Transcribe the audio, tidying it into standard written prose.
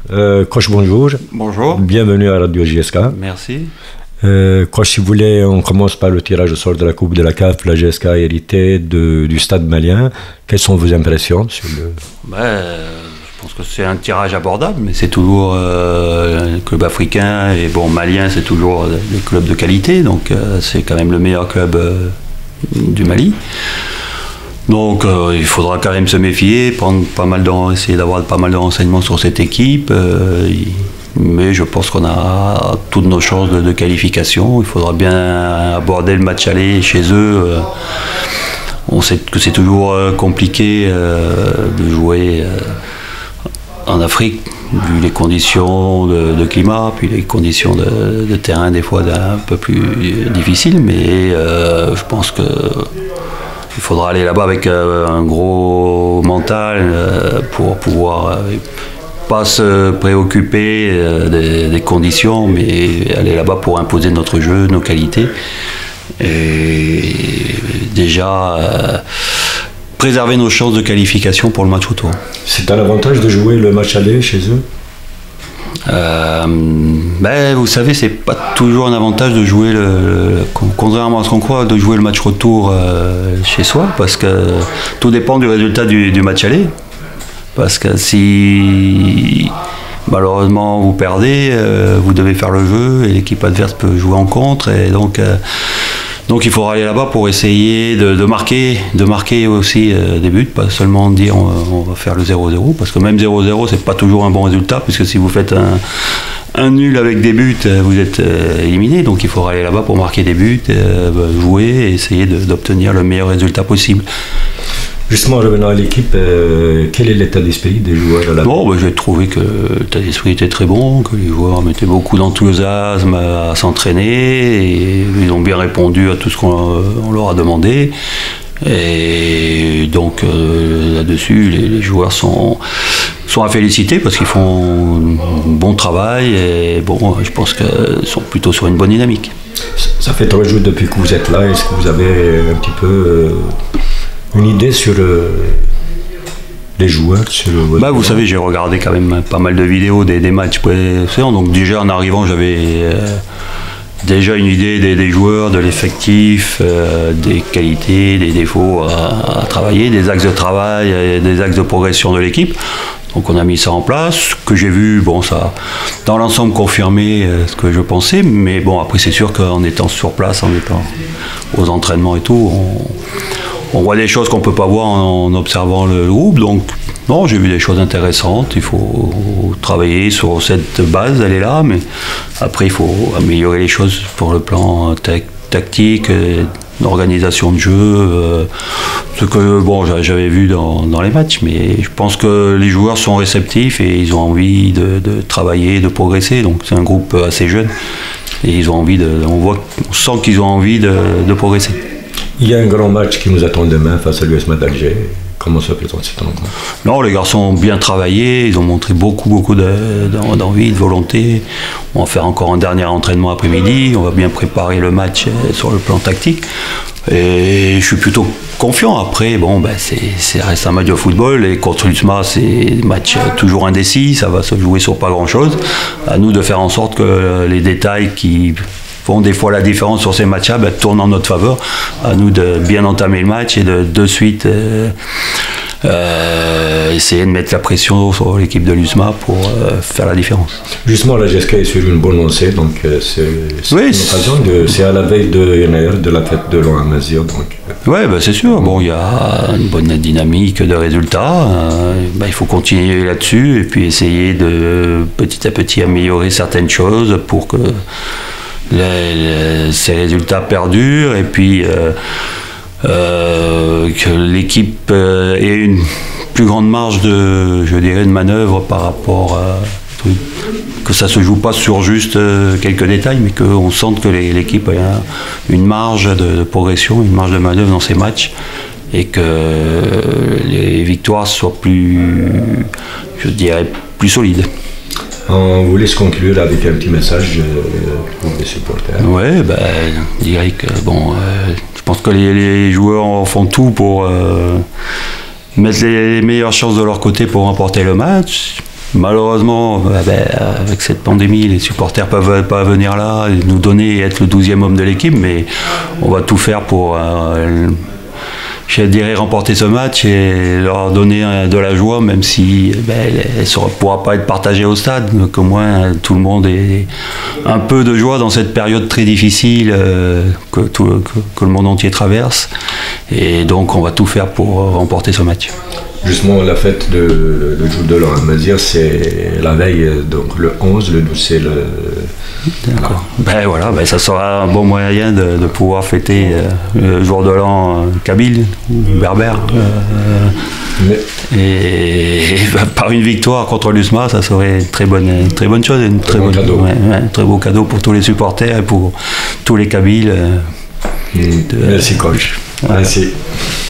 Coach, bonjour. Bonjour. Bienvenue à Radio GSK. Merci. Coach, si vous voulez, on commence par le tirage au sort de la Coupe de la CAF. La GSK a hérité du Stade Malien. Quelles sont vos impressions sur le... Je pense que c'est un tirage abordable, mais c'est toujours un club africain et bon, malien, c'est toujours le club de qualité, donc c'est quand même le meilleur club du Mali. Donc il faudra quand même se méfier, essayer d'avoir pas mal de renseignements sur cette équipe. Mais je pense qu'on a toutes nos chances de qualification. Il faudra bien aborder le match aller chez eux. On sait que c'est toujours compliqué de jouer en Afrique, vu les conditions de climat, puis les conditions de terrain des fois un peu plus difficiles. Mais je pense que il faudra aller là-bas avec un gros mental pour pouvoir pas se préoccuper des conditions, mais aller là-bas pour imposer notre jeu, nos qualités. Et déjà préserver nos chances de qualification pour le match retour. C'est un avantage de jouer le match aller chez eux? Vous savez, c'est pas toujours un avantage de jouer contrairement à ce qu'on croit, de jouer le match retour chez soi, parce que tout dépend du résultat du match aller. Parce que si malheureusement vous perdez, vous devez faire le jeu et l'équipe adverse peut jouer en contre, et donc il faudra aller là-bas pour essayer de marquer aussi des buts, pas seulement dire on va faire le 0-0, parce que même 0-0 c'est pas toujours un bon résultat, puisque si vous faites un nul avec des buts, vous êtes éliminé. Donc il faudra aller là-bas pour marquer des buts, jouer et essayer d'obtenir le meilleur résultat possible. Justement, revenant à l'équipe, quel est l'état d'esprit des joueurs là-bas? Bon, j'ai trouvé que l'état d'esprit était très bon, que les joueurs mettaient beaucoup d'enthousiasme à s'entraîner, et ils ont bien répondu à tout ce qu'on leur a demandé. Et donc là-dessus, les joueurs sont à féliciter parce qu'ils font un bon travail, et bon, je pense qu'ils sont plutôt sur une bonne dynamique. Ça fait 3 jours depuis que vous êtes là. Est-ce que vous avez un petit peu une idée sur les joueurs vous savez, j'ai regardé quand même pas mal de vidéos des matchs précédents, donc déjà en arrivant j'avais déjà une idée des joueurs, de l'effectif, des qualités, des défauts à travailler, des axes de travail, des axes de progression de l'équipe. Donc on a mis ça en place, ce que j'ai vu, bon, ça dans l'ensemble confirmé ce que je pensais, mais bon, après c'est sûr qu'en étant sur place, en étant aux entraînements et tout, on voit des choses qu'on ne peut pas voir en observant le groupe. Donc non, j'ai vu des choses intéressantes. Il faut travailler sur cette base, elle est là, mais après il faut améliorer les choses pour le plan tactique, l'organisation de jeu, ce que bon, j'avais vu dans les matchs, mais je pense que les joueurs sont réceptifs et ils ont envie de travailler, de progresser. Donc c'est un groupe assez jeune et ils ont envie on sent qu'ils ont envie de progresser. Il y a un grand match qui nous attend demain face à l'USMA d'Alger. Comment se présente cette rencontre? Non, les garçons ont bien travaillé, ils ont montré beaucoup d'envie, de volonté. On va faire encore un dernier entraînement après-midi, on va bien préparer le match sur le plan tactique. Et je suis plutôt confiant. Après, bon, ça reste un match de football, et contre l'USMA, c'est un match toujours indécis, ça va se jouer sur pas grand-chose. À nous de faire en sorte que les détails qui font des fois la différence sur ces matchs-là tournent en notre faveur. À nous de bien entamer le match et de suite essayer de mettre la pression sur l'équipe de l'USMA pour faire la différence. Justement, la GSK est sur une bonne lancée, donc c'est une occasion c'est à la veille de la fête de l'ONASIR. Oui, c'est sûr. Bon, il y a une bonne dynamique de résultats. Il faut continuer là-dessus et puis essayer de petit à petit améliorer certaines choses pour que ces résultats perdurent, et puis que l'équipe ait une plus grande marge de manœuvre par rapport à que ça se joue pas sur juste quelques détails, mais qu'on sente que l'équipe a une marge de progression, une marge de manœuvre dans ses matchs, et que les victoires soient plus solides. On vous laisse conclure avec un petit message pour les supporters. Oui, je dirais que je pense que les joueurs font tout pour mettre les meilleures chances de leur côté pour remporter le match. Malheureusement, avec cette pandémie, les supporters peuvent pas venir là et nous donner et être le 12e homme de l'équipe, mais on va tout faire pour, je dirais, remporter ce match et leur donner de la joie, même si elle ne pourra pas être partagée au stade, mais qu'au moins tout le monde ait un peu de joie dans cette période très difficile que le monde entier traverse. Et donc on va tout faire pour remporter ce match. Justement, la fête de jour de l'an à Mazir, c'est la veille, donc le 11, le 12, c'est le... D'accord. Voilà, ça sera un bon moyen de pouvoir fêter le jour de l'an kabyle ou berbère. Et par une victoire contre l'USMA, ça serait une très bonne chose, un très beau cadeau pour tous les supporters et pour tous les Kabyles. Merci coach. Merci.